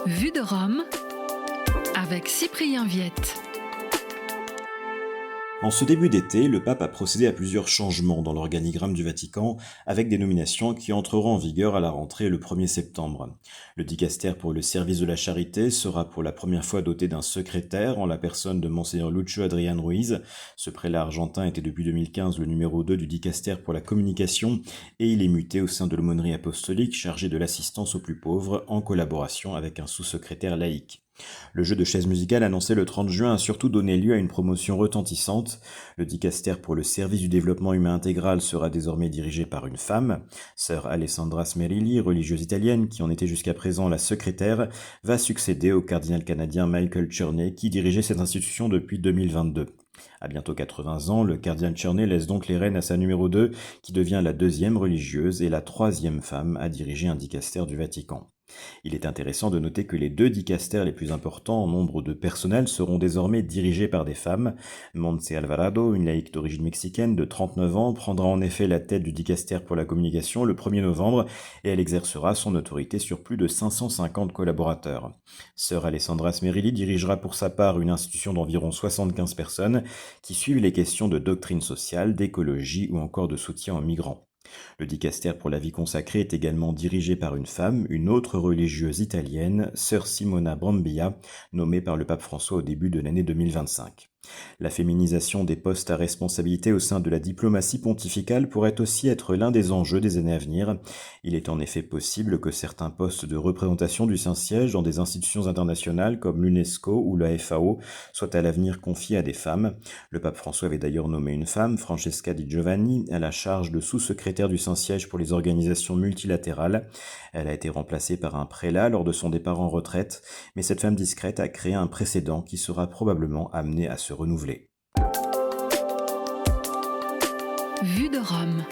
Vue de Rome avec Cyprien Viette. En ce début d'été, le pape a procédé à plusieurs changements dans l'organigramme du Vatican, avec des nominations qui entreront en vigueur à la rentrée le 1er septembre. Le dicastère pour le service de la charité sera pour la première fois doté d'un secrétaire en la personne de Monseigneur Lucio Adrián Ruiz. Ce prélat argentin était depuis 2015 le numéro 2 du dicastère pour la communication et il est muté au sein de l'aumônerie apostolique chargé de l'assistance aux plus pauvres en collaboration avec un sous-secrétaire laïque. Le jeu de chaises musicales annoncé le 30 juin a surtout donné lieu à une promotion retentissante. Le dicastère pour le service du développement humain intégral sera désormais dirigé par une femme. Sœur Alessandra Smerilli, religieuse italienne qui en était jusqu'à présent la secrétaire, va succéder au cardinal canadien Michael Cherney qui dirigeait cette institution depuis 2022. À bientôt 80 ans, le cardinal Cherney laisse donc les rênes à sa numéro 2 qui devient la deuxième religieuse et la troisième femme à diriger un dicastère du Vatican. Il est intéressant de noter que les deux dicastères les plus importants en nombre de personnel seront désormais dirigés par des femmes. Montse Alvarado, une laïque d'origine mexicaine de 39 ans, prendra en effet la tête du dicastère pour la communication le 1er novembre et elle exercera son autorité sur plus de 550 collaborateurs. Sœur Alessandra Smerilli dirigera pour sa part une institution d'environ 75 personnes qui suivent les questions de doctrine sociale, d'écologie ou encore de soutien aux migrants. Le dicastère pour la vie consacrée est également dirigé par une femme, une autre religieuse italienne, sœur Simona Brambilla, nommée par le pape François au début de l'année 2025. La féminisation des postes à responsabilité au sein de la diplomatie pontificale pourrait aussi être l'un des enjeux des années à venir. Il est en effet possible que certains postes de représentation du Saint-Siège dans des institutions internationales comme l'UNESCO ou la FAO soient à l'avenir confiés à des femmes. Le pape François avait d'ailleurs nommé une femme, Francesca Di Giovanni, à la charge de sous-secrétaire du Saint-Siège pour les organisations multilatérales. Elle a été remplacée par un prélat lors de son départ en retraite, mais cette femme discrète a créé un précédent qui sera probablement amené à se renouveler. Vue de Rome.